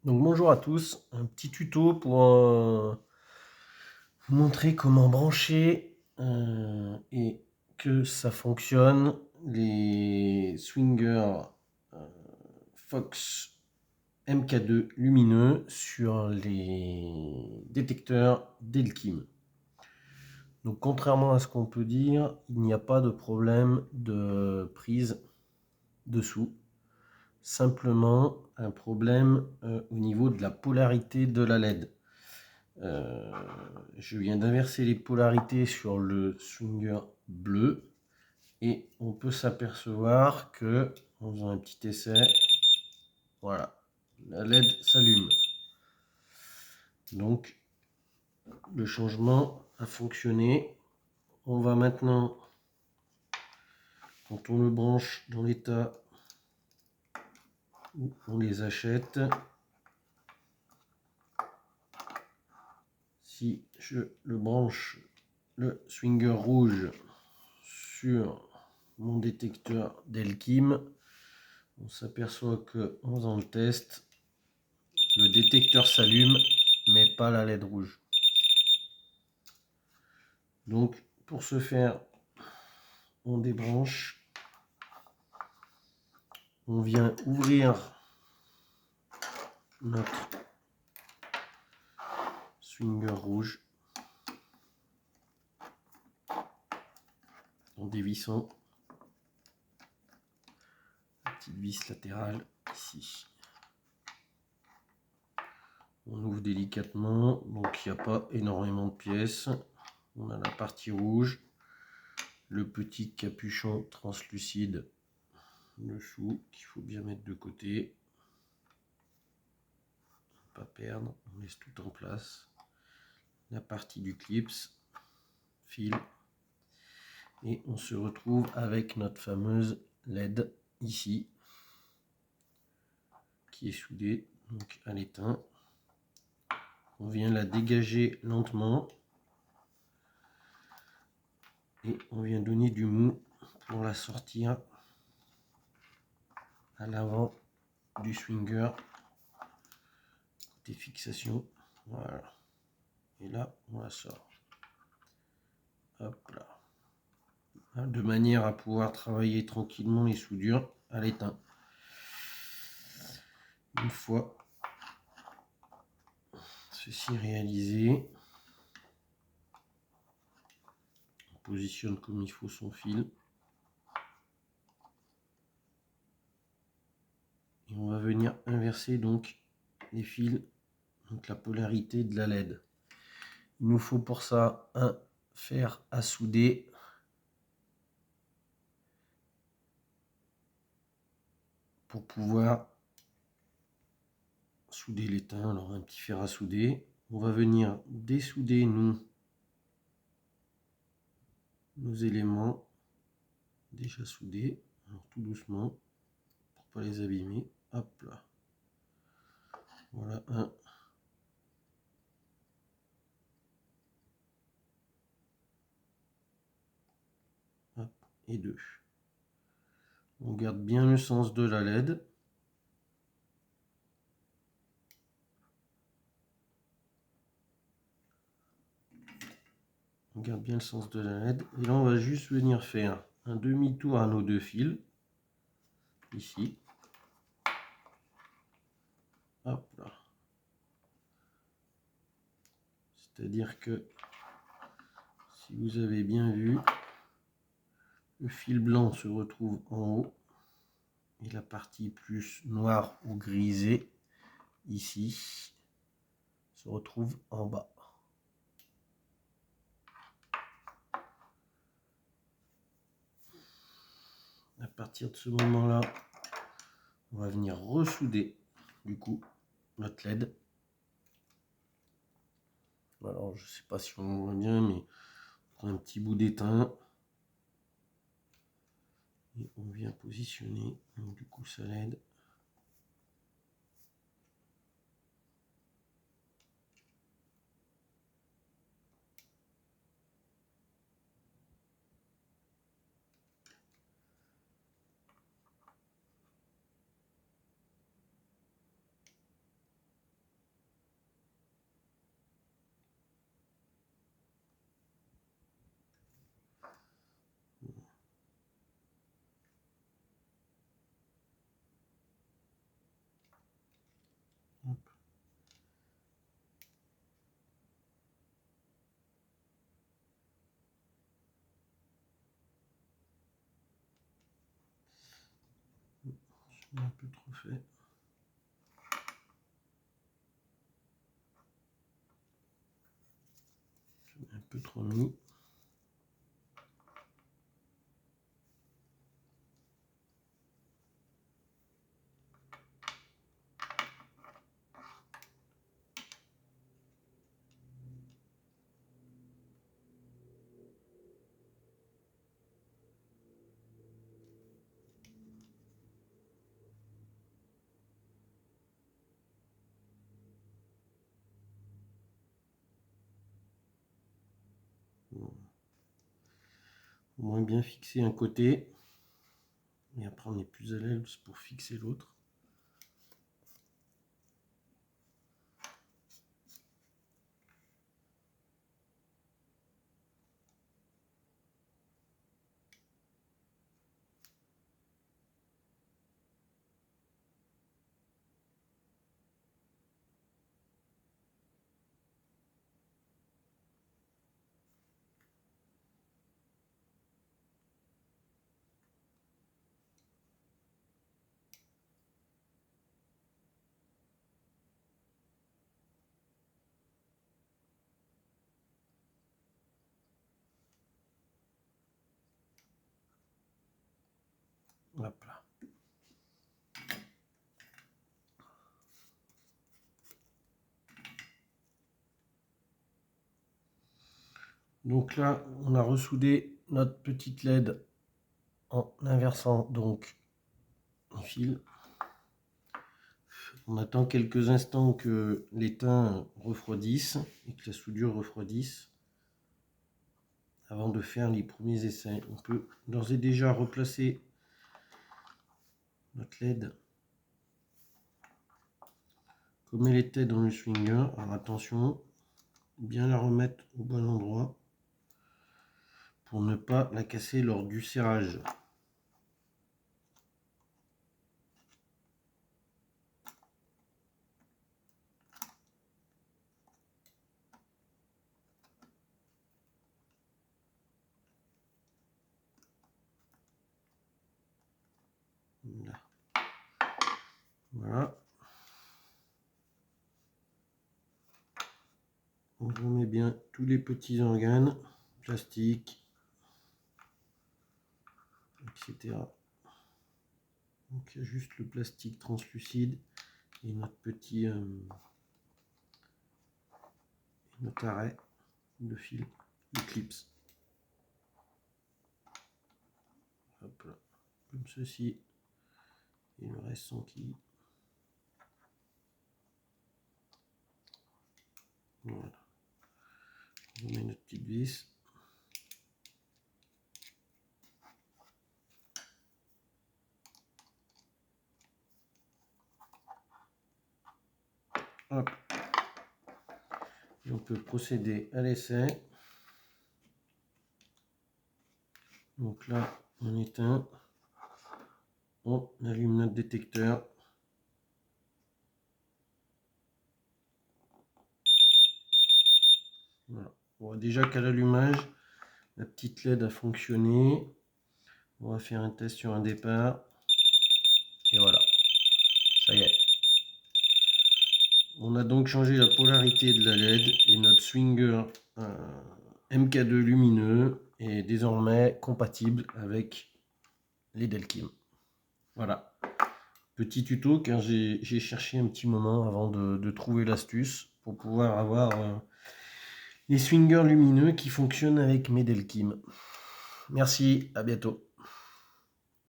Donc bonjour à tous, un petit tuto pour vous montrer comment brancher et que ça fonctionne les Swinger euh, Fox MK2 lumineux sur les détecteurs Delkim. Donc contrairement à ce qu'on peut dire, il n'y a pas de problème de prise dessous. Simplement un problème au niveau de la polarité de la LED. Je viens d'inverser les polarités sur le Swinger bleu et on peut s'apercevoir que, en faisant un petit essai, voilà, la LED s'allume. Donc le changement a fonctionné. On va maintenant, quand on le branche dans l'état où on les achète, si je le branche, le Swinger rouge, sur mon détecteur Delkim, on s'aperçoit que en faisant le test, le détecteur s'allume mais pas la LED rouge. Donc pour ce faire, on débranche, on vient ouvrir notre Swinger rouge en dévissant la petite vis latérale ici. On ouvre délicatement, donc il n'y a pas énormément de pièces. On a la partie rouge, le petit capuchon translucide dessous qu'il faut bien mettre de côté, pas perdre, on laisse tout en place. La partie du clips, fil, et on se retrouve avec notre fameuse LED ici qui est soudée donc à l'étain. On vient la dégager lentement et on vient donner du mou pour la sortir à l'avant du Swinger côté fixation. Voilà, et là on la sort. Hop là, de manière à pouvoir travailler tranquillement les soudures à l'étain. Une fois ceci réalisé, on positionne comme il faut son fil et on va venir inverser donc les fils, donc la polarité de la LED. Il nous faut pour ça un fer à souder pour pouvoir souder l'étain. Alors un petit fer à souder, on va venir dessouder nos éléments déjà soudés, alors tout doucement pour pas les abîmer. Hop là, voilà un. Hop, et deux. On garde bien le sens de la LED. On garde bien le sens de la LED. Et là, on va juste venir faire un demi-tour à nos deux fils. Ici. Hop là. C'est-à-dire que, si vous avez bien vu, le fil blanc se retrouve en haut. Et la partie plus noire ou grisée, ici, se retrouve en bas. À partir de ce moment-là, on va venir ressouder du coup notre LED. Alors je sais pas si on voit bien, mais on prend un petit bout d'étain et on vient positionner donc, du coup sa LED. J'ai un peu trop fait. J'ai un peu trop mis. Au moins bien fixer un côté. Et après on est plus à l'aise pour fixer l'autre. Hop là. Donc là, on a ressoudé notre petite LED en inversant donc les fils. On attend quelques instants que les teints refroidissent et que la soudure refroidisse avant de faire les premiers essais. On peut d'ores et déjà replacer notre LED comme elle était dans le swinger. Alors attention, bien la remettre au bon endroit pour ne pas la casser lors du serrage. Là. Voilà. On remet bien tous les petits organes, plastique, etc. Donc il y a juste le plastique translucide et notre petit notre arrêt de fil, de clips. Hop là, comme ceci. Et le reste s'enquille. Voilà. On met notre petite vis. Hop. Et on peut procéder à l'essai. Donc là, on éteint. On allume notre détecteur. Voilà. On voit déjà qu'à l'allumage, la petite LED a fonctionné. On va faire un test sur un départ. Et voilà. Ça y est. On a donc changé la polarité de la LED et notre swinger MK2 lumineux est désormais compatible avec les Delkim. Voilà. Petit tuto car j'ai cherché un petit moment avant de trouver l'astuce pour pouvoir avoir les swingers lumineux qui fonctionnent avec mes Delkim. Merci, à bientôt.